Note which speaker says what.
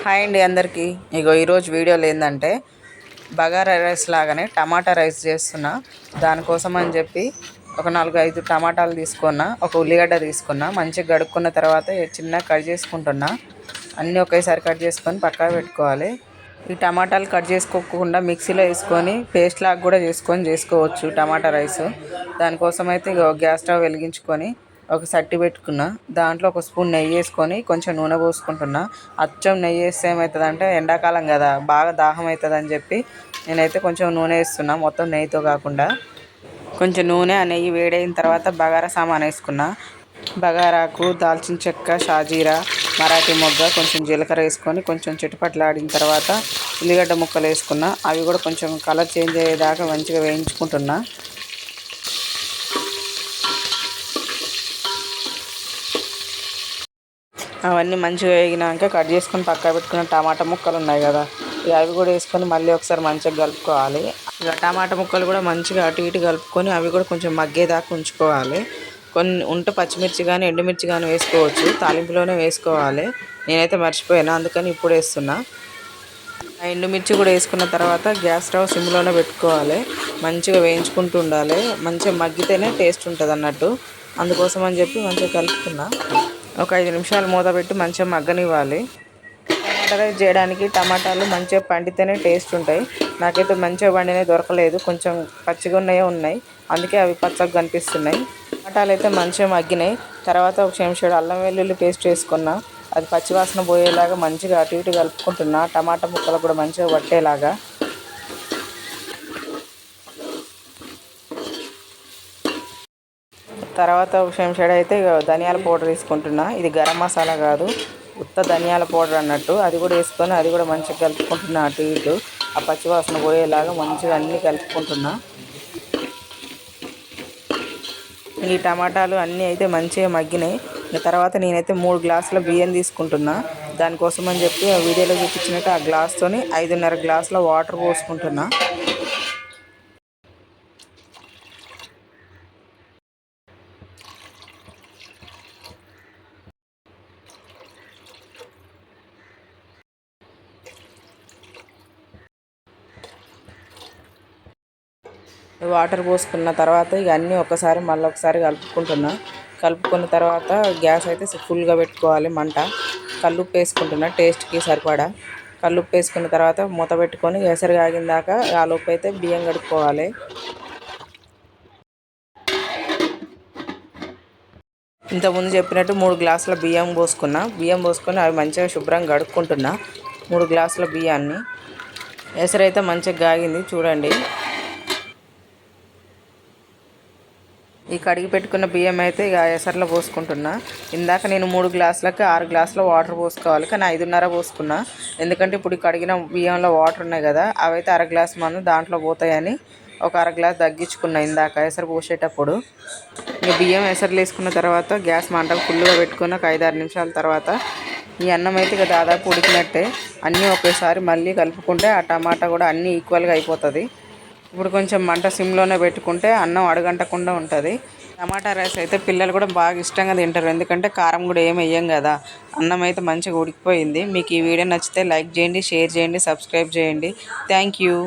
Speaker 1: Hi అండి అందరికీ. ఇగో ఈరోజు వీడియోలో ఏంటంటే బగారా రైస్ లాగానే టమాటా రైస్ చేస్తున్నా. దానికోసం అని చెప్పి ఒక 4-5 టమాటాలు తీసుకున్నా, ఒక ఉల్లిగడ్డ తీసుకున్నా, మంచిగా కడుక్కున్న తర్వాత చిన్నగా కట్ చేసుకుంటున్నా. అన్నీ ఒకేసారి కట్ చేసుకొని పక్కన పెట్టుకోవాలి. ఈ టమాటాలు కట్ చేసుకోకుండా మిక్సీలో వేసుకొని పేస్ట్ లాగా కూడా చేసుకోవచ్చు టమాటా రైస్. దానికోసం అయితే ఇక గ్యాస్ స్టవ్ వెలిగించుకొని ఒక సట్టి పెట్టుకున్నా. దాంట్లో ఒక స్పూన్ నెయ్యి వేసుకొని కొంచెం నూనె పోసుకుంటున్నా. అచ్చం నెయ్యి వేస్తే ఏమవుతుందంటే ఎండాకాలం కదా, బాగా దాహం అవుతుందని చెప్పి నేనైతే కొంచెం నూనె వేస్తున్నా, మొత్తం నెయ్యితో కాకుండా. కొంచెం నూనె ఆ నెయ్యి వేడైన తర్వాత బగారా సామాన్ వేసుకున్నా. బగారాకు, దాల్చిన చెక్క, షాజీరా, మరాఠీ మొగ్గ, కొంచెం జీలకర్ర వేసుకొని కొంచెం చిటపట్లాడిన తర్వాత ఉల్లిగడ్డ ముక్కలు వేసుకున్నా. అవి కూడా కొంచెం కలర్ చేంజ్ అయ్యేదాకా మంచిగా వేయించుకుంటున్నా. అవన్నీ మంచిగా వేగినాక కట్ చేసుకొని పక్కన పెట్టుకున్న టమాటా ముక్కలు ఉన్నాయి కదా, అవి కూడా వేసుకొని మళ్ళీ ఒకసారి మంచిగా కలుపుకోవాలి. ఇక టమాటా ముక్కలు కూడా మంచిగా అటు ఇటు కలుపుకొని అవి కూడా కొంచెం మగ్గేదాకా ఉంచుకోవాలి. కొన్ని ఉంటే పచ్చిమిర్చి కానీ ఎండుమిర్చి కానీ వేసుకోవచ్చు, తాలింపులోనే వేసుకోవాలి. నేనైతే మర్చిపోయాను, అందుకని ఇప్పుడు వేస్తున్నా. ఆ ఎండుమిర్చి కూడా వేసుకున్న తర్వాత గ్యాస్ స్టవ్ సిమ్లోనే పెట్టుకోవాలి. మంచిగా వేయించుకుంటూ ఉండాలి. మంచిగా మగ్గితేనే టేస్ట్ ఉంటుంది అన్నట్టు. అందుకోసం అని చెప్పి మంచిగా కలుపుకున్నా. ఒక 5 నిమిషాలు మూత పెట్టి మంచిగా మగ్గనివ్వాలి. టమాటా రైస్ చేయడానికి టమాటాలు మంచిగా పండితేనే టేస్ట్ ఉంటాయి. నాకైతే మంచిగా పండినవి దొరకలేదు, కొంచెం పచ్చిగా ఉన్నాయి. అందుకే అవి పచ్చగా కనిపిస్తున్నాయి. టమాటాలు అయితే మంచిగా మగ్గినాయి. తర్వాత ఒక చెంచాడు అల్లం వెల్లుల్లి పేస్ట్ వేసుకున్నా. అది పచ్చివాసన పోయేలాగా మంచిగా అటు ఇటు కలుపుకుంటున్నా, టమాటా ముక్కలు కూడా మంచిగా పట్టేలాగా. తర్వాత ఒక చెంచాడు అయితే ధనియాల పౌడర్ వేసుకుంటున్నా. ఇది గరం మసాలా కాదు, ఉత్త ధనియాల పౌడర్ అన్నట్టు. అది కూడా వేసుకొని అది కూడా మంచిగా కలుపుకుంటున్నా, అటు ఇటు ఆ పచ్చివాసన పోయేలాగా మంచిగా అన్నీ కలుపుకుంటున్నా. ఈ టమాటాలు అన్నీ అయితే మంచిగా మగ్గినాయి. తర్వాత నేనైతే 3 గ్లాసుల బియ్యం తీసుకుంటున్నా. దానికోసం అని చెప్పి ఆ వీడియోలో చూపించినట్టు ఆ గ్లాస్తోని 5.5 గ్లాసుల వాటర్ పోసుకుంటున్నా. వాటర్ పోసుకున్న తర్వాత ఇక అన్నీ మళ్ళీ ఒకసారి కలుపుకున్న తర్వాత గ్యాస్ అయితే ఫుల్గా పెట్టుకోవాలి మంట. కల్లుప్పు వేసుకుంటున్నా టేస్ట్కి సరిపడా. కల్లుప్పు వేసుకున్న తర్వాత మూత పెట్టుకొని ఎసరు కాగిన దాకా ఆ లోపు అయితే బియ్యం కడుక్కోవాలి. ఇంతకుముందు చెప్పినట్టు 3 గ్లాసుల బియ్యం పోసుకొని అవి మంచిగా శుభ్రంగా కడుక్కుంటున్నా. 3 గ్లాసుల బియ్యాన్ని. ఎసరు అయితే మంచిగా కాగింది చూడండి. ఈ కడిగి పెట్టుకున్న బియ్యం అయితే ఇక ఎసర్లో పోసుకుంటున్నా. ఇందాక నేను 3 గ్లాసులకి 6 గ్లాసుల వాటర్ పోసుకోవాలి, కానీ 5.5 పోసుకున్నా. ఎందుకంటే ఇప్పుడు కడిగిన బియ్యంలో వాటర్ ఉన్నాయి కదా, అవైతే 1/2 గ్లాసు మంది దాంట్లో పోతాయని ఒక 1/2 గ్లాస్ తగ్గించుకున్నా ఇందాక ఎసరు పోసేటప్పుడు. ఇక బియ్యం ఎసరులు వేసుకున్న తర్వాత గ్యాస్ మంటకు ఫుల్గా పెట్టుకున్న ఒక 5-6 నిమిషాల తర్వాత ఈ అన్నం అయితే ఇక దాదాపు ఉడికినట్టే. అన్నీ ఒకేసారి మళ్ళీ కలుపుకుంటే ఆ టమాటా కూడా అన్నీ ఈక్వల్గా అయిపోతుంది. ఇప్పుడు కొంచెం మంట సిమ్లోనే పెట్టుకుంటే అన్నం అడుగంటకుండా ఉంటుంది. టమాటా రైస్ అయితే పిల్లలు కూడా బాగా ఇష్టంగా తింటారు, ఎందుకంటే కారం కూడా ఏమి వేయం కదా. అన్నం అయితే మంచిగా ఉడికిపోయింది. మీకు ఈ వీడియో నచ్చితే లైక్ చేయండి, షేర్ చేయండి, సబ్స్క్రైబ్ చేయండి. Thank you.